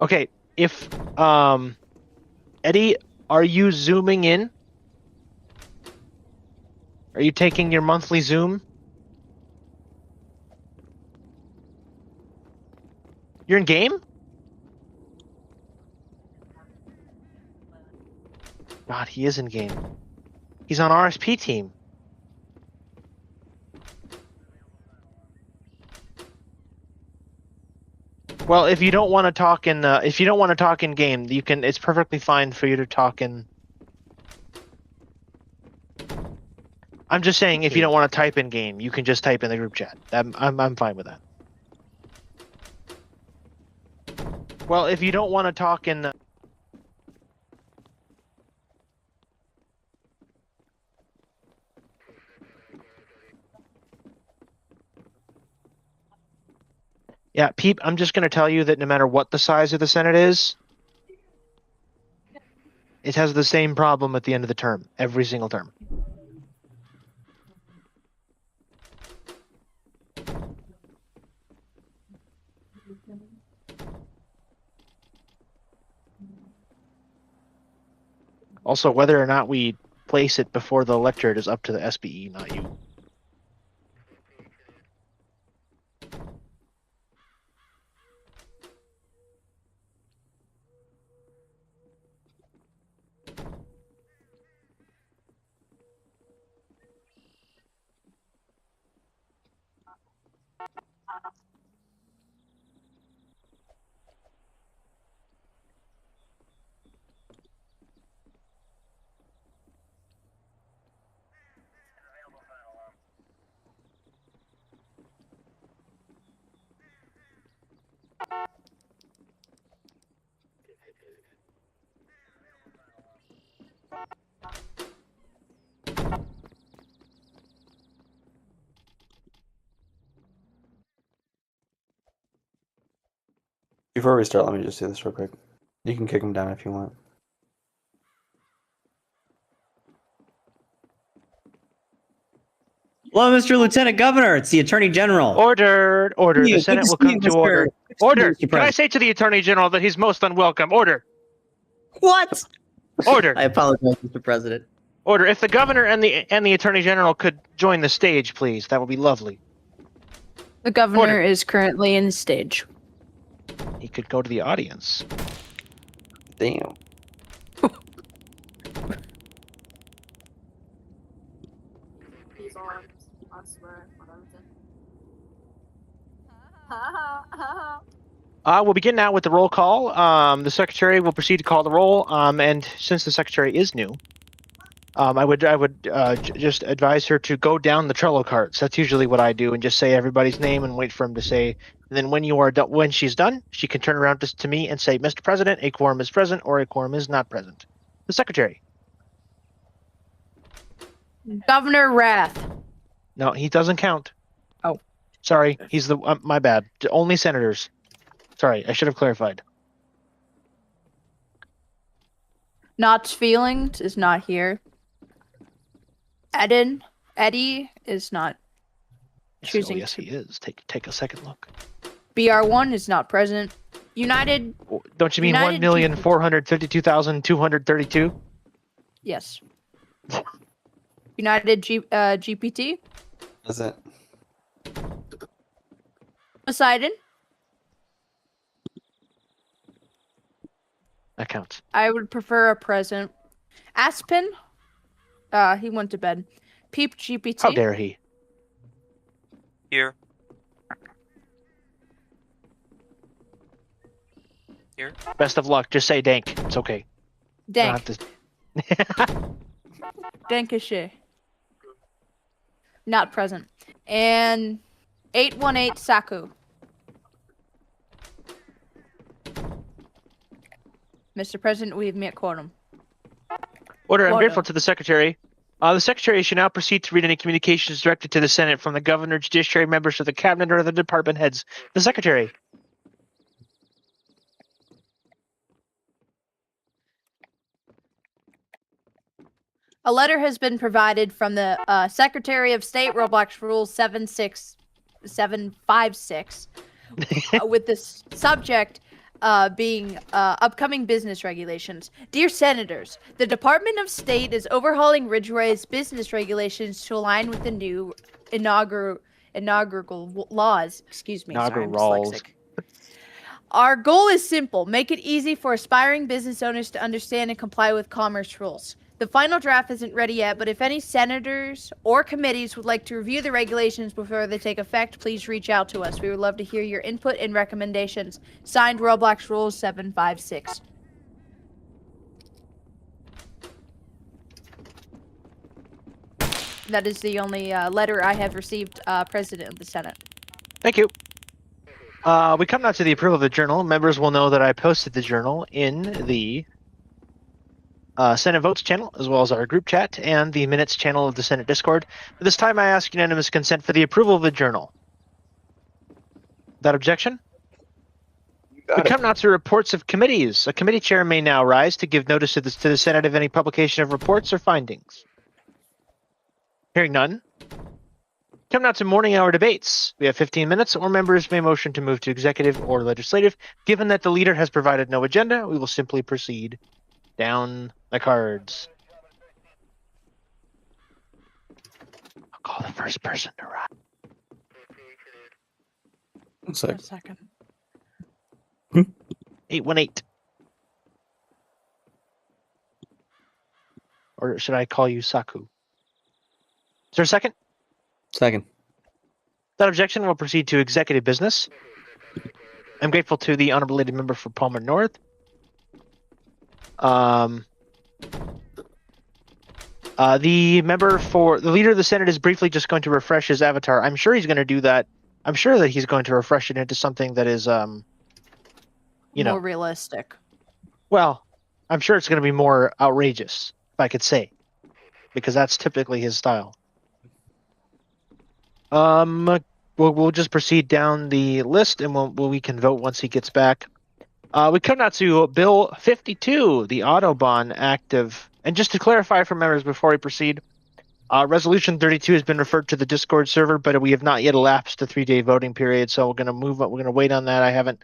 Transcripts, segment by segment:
Okay, if Eddie, are you zooming in? Are you taking your monthly Zoom? You're in game? God, he is in game. He's on RSP team. Well, if you don't want to talk in game, you can. It's perfectly fine for you to talk in. I'm just saying, if you don't want to type in game, you can just type in the group chat. I'm fine with that. Well, if you don't want to talk in. Yeah, Peep, I'm just going to tell you that no matter what the size of the Senate is, it has the same problem at the end of the term, every single term. Also, whether or not we place it before the electorate is up to the SBE, not you. Before we start, let me just do this real quick. You can kick him down if you want. Hello, Mr. Lieutenant Governor. It's the Attorney General. Order. The Senate will come to order. Order. Can I say to the Attorney General that he's most unwelcome? Order. What? Order. I apologize, Mr. President. Order. If the Governor and the Attorney General could join the stage, please, that would be lovely. The Governor is currently in the stage. He could go to the audience. Damn. We'll begin now with the roll call. The Secretary will proceed to call the roll. And since the Secretary is new, I would just advise her to go down the Trello cards. That's usually what I do, and just say everybody's name and wait for him to say. And then when she's done, she can turn around to me and say, "Mr. President, a quorum is present," or "A quorum is not present." The Secretary. Governor Rath. No, he doesn't count. Oh. Sorry, he's the my bad. Only senators. Sorry, I should have clarified. Knott's Feelings is not here. Eddie is not choosing. Yes, he is. Take a second look. BR1 is not present. United. Don't you mean 1,452,232? Yes. United GPT. That's it. Poseidon. That counts. I would prefer a present. Aspen. He went to bed. Peep GPT. How dare he? Here. Here. Best of luck. Just say dank. It's okay. Dank. Dankishe. Not present. And 818 Saku. Mr. President, we have met quorum. Order. I'm grateful to the Secretary. The Secretary should now proceed to read any communications directed to the Senate from the Governor, Judiciary, members of the Cabinet, or the department heads. The Secretary. A letter has been provided from the Secretary of State, Roblox Rule 76756, with this subject, being upcoming business regulations. Dear Senators, the Department of State is overhauling Ridgeway's business regulations to align with the new inaugural laws. Excuse me, sorry, I'm Inaugurals. dyslexic. Our goal is simple: make it easy for aspiring business owners to understand and comply with commerce rules. The final draft isn't ready yet, but if any senators or committees would like to review the regulations before they take effect, please reach out to us. We would love to hear your input and recommendations. Signed, Roblox Rules 756. That is the only letter I have received, President of the Senate. Thank you. We come now to the approval of the journal. Members will know that I posted the journal in the Senate Votes channel, as well as our group chat and the Minutes channel of the Senate Discord. But this time I ask unanimous consent for the approval of the journal. Without objection? We come now to reports of committees. A committee chair may now rise to give notice to the Senate of any publication of reports or findings. Hearing none. Come now to morning hour debates. We have 15 minutes, or members may motion to move to executive or legislative. Given that the leader has provided no agenda, we will simply proceed down the cards. I'll call the first person to rise. 1 sec. A second. 818. Or should I call you Saku? Is there a second? Second. Without objection, we'll proceed to executive business. I'm grateful to the honorable lady member for Palmer North. The member for the leader of the Senate is briefly just going to refresh his avatar. I'm sure he's going to do that. I'm sure that he's going to refresh it into something that is, More realistic. well, I'm sure it's going to be more outrageous, if I could say, because that's typically his style. We'll just proceed down the list, and we can vote once he gets back. We come now to Bill 52, the Autobahn Act of, and just to clarify for members before we proceed, Resolution 32 has been referred to the Discord server, but we have not yet elapsed the 3-day voting period, so we're gonna move. We're gonna wait on that. I haven't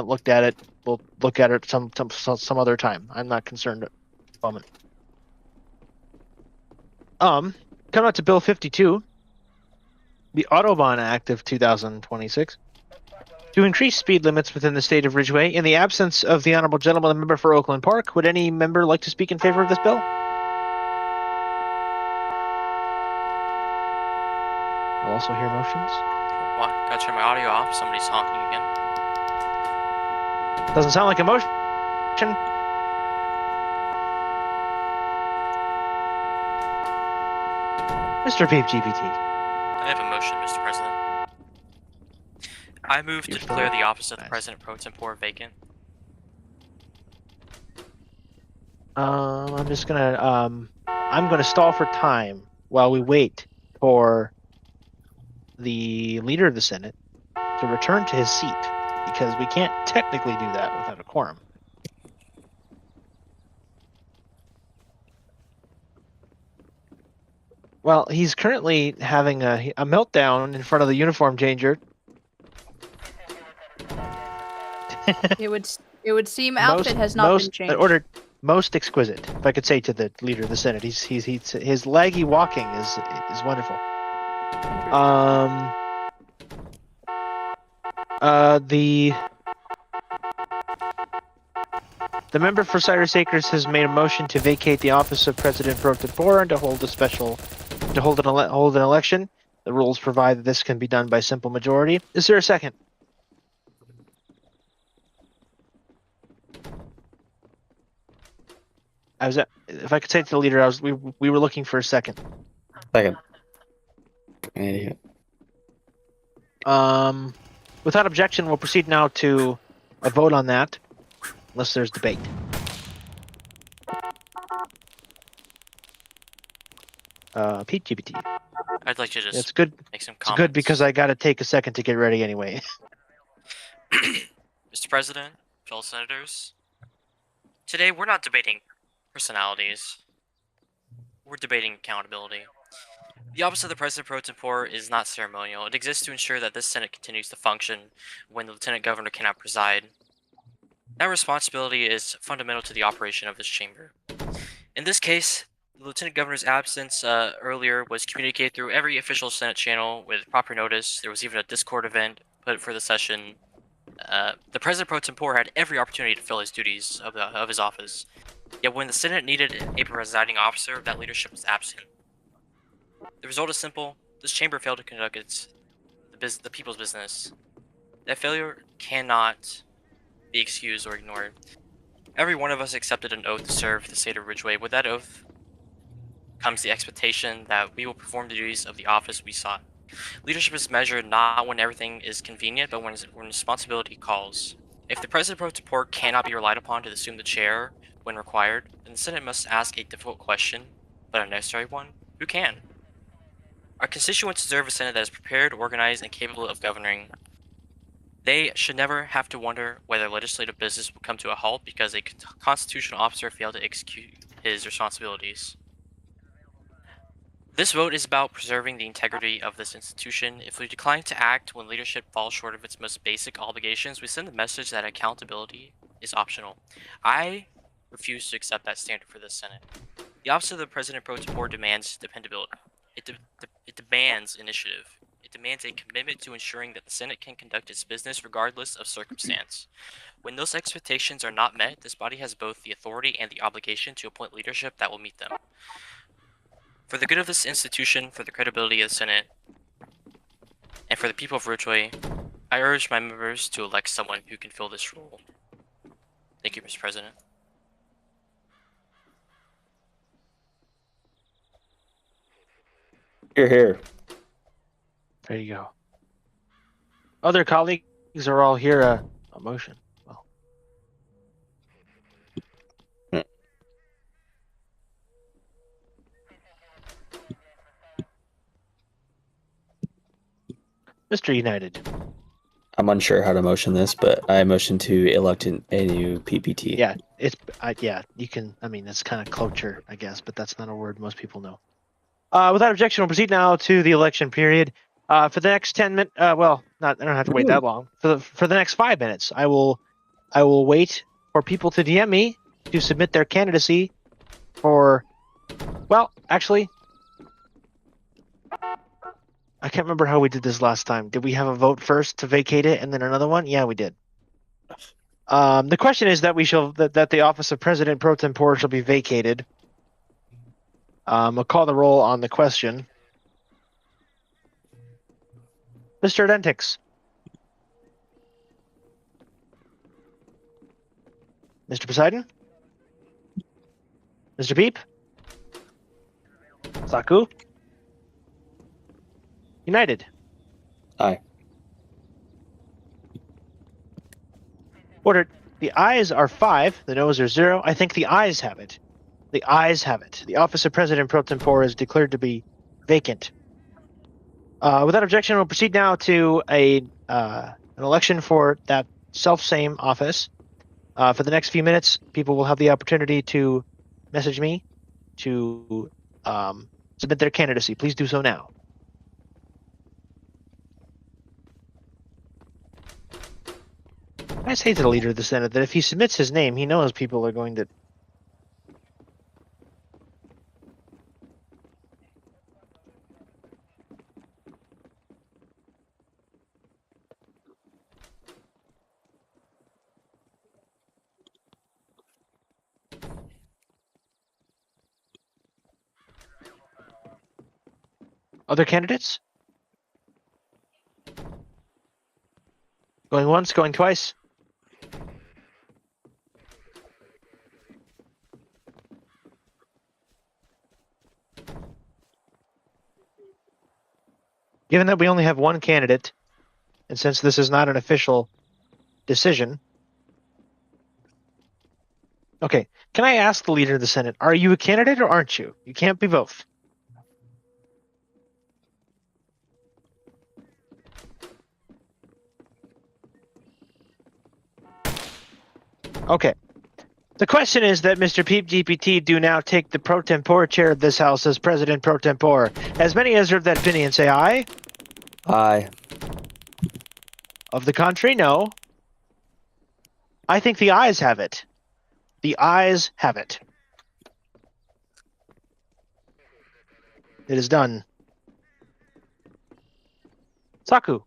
looked at it. We'll look at it some other time. I'm not concerned at the moment. Come out to Bill 52, the Autobahn Act of 2026, to increase speed limits within the state of Ridgeway. In the absence of the honorable gentleman, the member for Oakland Park, would any member like to speak in favor of this bill? I'll also hear motions. What? Gotta turn my audio off. Somebody's honking again. Doesn't sound like a motion. Mr. Peep GPT. I have a motion, Mr. President. I move to You're still declare up. the office of the Nice. President pro tempore vacant. I'm just gonna I'm gonna stall for time while we wait for the leader of the Senate to return to his seat, because we can't technically do that without a quorum. Well, he's currently having a meltdown in front of the uniform changer. It would seem outfit has not been changed. Ordered most exquisite, if I could say to the leader of the Senate. He's his laggy walking is wonderful. The member for Cyrus Acres has made a motion to vacate the office of President pro tempore and to hold an election. The rules provide that this can be done by simple majority. Is there a second? If I could say to the leader, we were looking for a second. Second. An idiot. Without objection, we'll proceed now to a vote on that, unless there's debate. Pete GPT. I'd like to just It's good. make some It's comments. good because I got to take a second to get ready anyway. Mr. President, fellow senators, today we're not debating personalities. We're debating accountability. The office of the President pro tempore is not ceremonial. It exists to ensure that this Senate continues to function when the Lieutenant Governor cannot preside. That responsibility is fundamental to the operation of this chamber. In this case, the Lieutenant Governor's absence earlier was communicated through every official Senate channel with proper notice. There was even a Discord event put for the session. The President Pro Tempore had every opportunity to fill his duties of his office. Yet when the Senate needed a presiding officer, that leadership was absent. The result is simple. This chamber failed to conduct the people's business. That failure cannot be excused or ignored. Every one of us accepted an oath to serve the state of Ridgeway. With that oath comes the expectation that we will perform the duties of the office we sought. Leadership is measured not when everything is convenient, but when responsibility calls. If the President Pro Tempore cannot be relied upon to assume the chair when required, then the Senate must ask a difficult question, but a necessary one. Who can? Our constituents deserve a Senate that is prepared, organized, and capable of governing. They should never have to wonder whether legislative business will come to a halt because a constitutional officer failed to execute his responsibilities. This vote is about preserving the integrity of this institution. If we decline to act when leadership falls short of its most basic obligations, we send the message that accountability is optional. I refuse to accept that standard for this Senate. The Office of the President Pro Tempore demands dependability. It demands initiative. It demands a commitment to ensuring that the Senate can conduct its business regardless of circumstance. When those expectations are not met, this body has both the authority and the obligation to appoint leadership that will meet them. For the good of this institution, for the credibility of the Senate, and for the people of Ridgeway, I urge my members to elect someone who can fill this role. Thank you, Mr. President. Here, here. There you go. Other colleagues are all here. A motion. Well, Mr. United. I'm unsure how to motion this, but I motion to elect a new PPT. Yeah, it's yeah. You can. I mean, it's kind of cloture, I guess, but that's not a word most people know. Without objection, we'll proceed now to the election period. For the next 10 minutes, well, not I don't have to wait that long. For the next 5 minutes, I will wait for people to DM me to submit their candidacy for. Well, actually, I can't remember how we did this last time. Did we have a vote first to vacate it and then another one? Yeah, we did. The question is that that the office of President Pro Tempore shall be vacated. I'll call the roll on the question. Mr. Dentix. Mr. Poseidon? Mr. Peep? Saku? United? Aye. Ordered. The ayes are 5, the noes are 0. I think the ayes have it. The ayes have it. The office of President Pro Tempore is declared to be vacant. Without objection, we'll proceed now to an election for that self-same office. For the next few minutes, people will have the opportunity to message me to submit their candidacy. Please do so now. I say to the leader of the Senate that if he submits his name, he knows people are going to. Other candidates? Going once, going twice. Given that we only have one candidate, and since this is not an official decision. Okay, can I ask the leader of the Senate, are you a candidate or aren't you? You can't be both. Okay. The question is that Mr. Peep GPT do now take the pro tempore chair of this house as President Pro Tempore. As many as are of that opinion say aye. Aye. Of the contrary, no. I think the ayes have it. The ayes have it. It is done. Saku.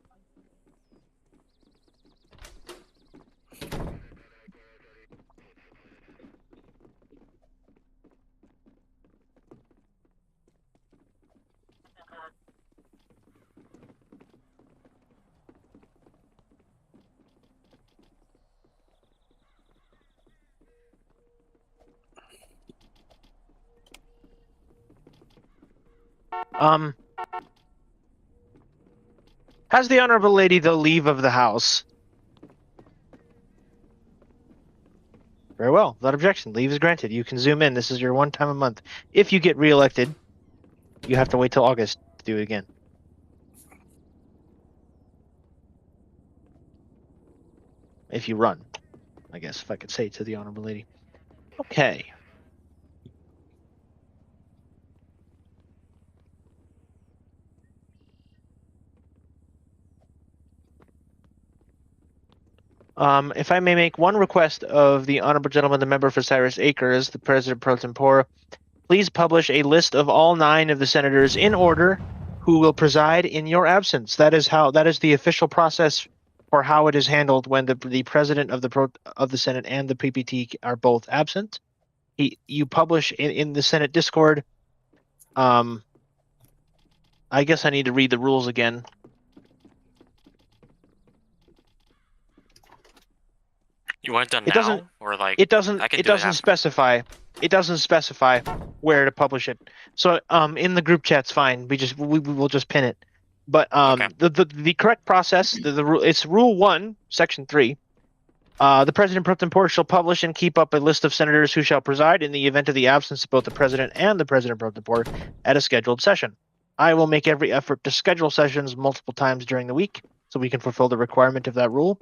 Has the honorable lady the leave of the house? Very well. Without objection, leave is granted. You can zoom in. This is your one time a month. If you get reelected, you have to wait till August to do it again. If you run, I guess, if I could say to the honorable lady. Okay. If I may make one request of the honorable gentleman, the member for Cyrus Acres, the president pro tempore, please publish a list of all 9 of the senators in order who will preside in your absence. That is the official process for how it is handled when the president of the Senate and the PPT are both absent. You publish in the Senate Discord. I guess I need to read the rules again. You want it done It now, doesn't- or like It doesn't. I can It do it doesn't after. specify. It doesn't specify where to publish it. So in the group chat's fine. We will just pin it. But Okay. the correct process, it's Rule 1, Section 3. The president pro tempore shall publish and keep up a list of senators who shall preside in the event of the absence of both the president and the president pro tempore at a scheduled session. I will make every effort to schedule sessions multiple times during the week so we can fulfill the requirement of that rule.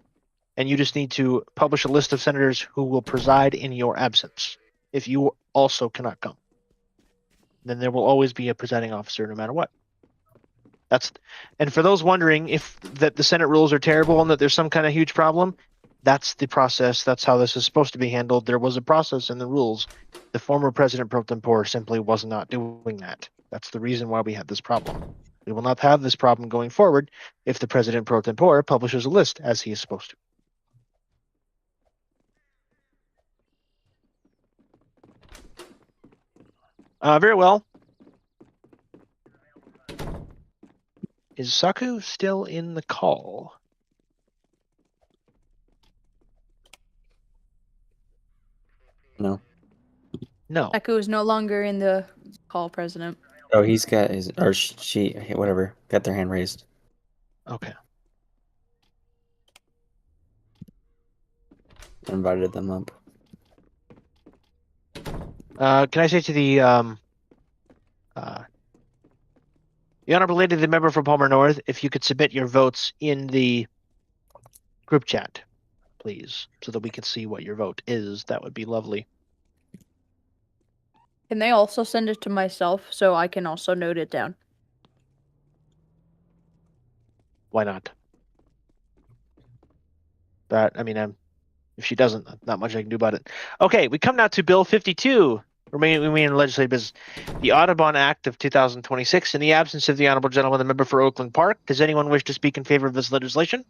And you just need to publish a list of senators who will preside in your absence if you also cannot come. Then there will always be a presiding officer no matter what. And for those wondering if that the Senate rules are terrible and that there's some kind of huge problem, that's the process. That's how this is supposed to be handled. There was a process in the rules. The former president pro tempore simply was not doing that. That's the reason why we had this problem. We will not have this problem going forward if the president pro tempore publishes a list as he is supposed to. Very well. Is Saku still in the call? No. No. Echo is no longer in the call, President. Oh, he's got his or she, whatever, got their hand raised. Okay. Invited them up. Can I say to the honorable lady, the member from Palmer North, if you could submit your votes in the group chat, please, so that we can see what your vote is, that would be lovely. Can they also send it to myself so I can also note it down? Why not? But I mean, if she doesn't, not much I can do about it. Okay, we come now to Bill 52. Remaining in legislative business, the Audubon Act of 2026. In the absence of the honorable gentleman, the member for Oakland Park, does anyone wish to speak in favor of this legislation?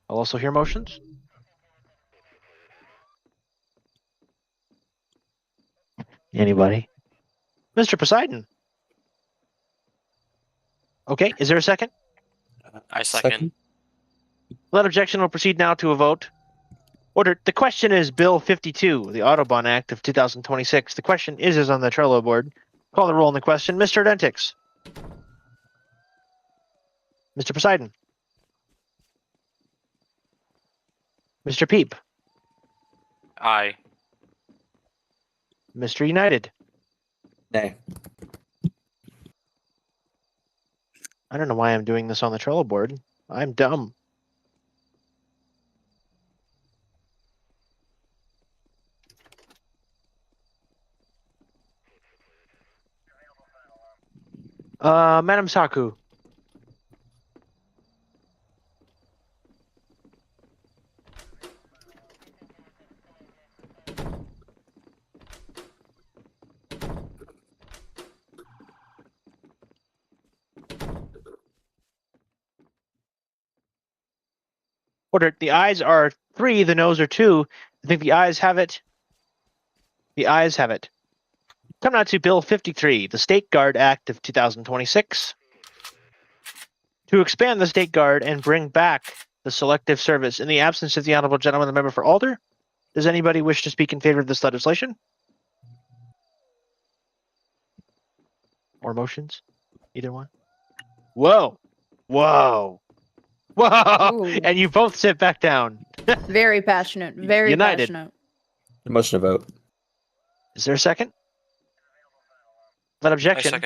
I'll also hear motions. Anybody? Mr. Poseidon. Okay, is there a second? I second. Without objection, we'll proceed now to a vote. Order. The question is Bill 52, the Audubon Act of 2026. The question is on the Trello board. Call the roll on the question. Mr. Dentix. Mr. Poseidon. Mr. Peep. Aye. Mr. United. Nay. I don't know why I'm doing this on the Trello board. I'm dumb. Madam Saku. Order. The ayes are 3. The noes are 2. I think the ayes have it. The ayes have it. Come now to Bill 53, the State Guard Act of 2026. To expand the State Guard and bring back the selective service in the absence of the honorable gentleman, the member for Alder. Does anybody wish to speak in favor of this legislation? Or motions? Either one? Whoa! Whoa! Whoa! Ooh. And you both sit back down. Very passionate. Very United. passionate. Motion to vote. Is there a second? That I objection. second.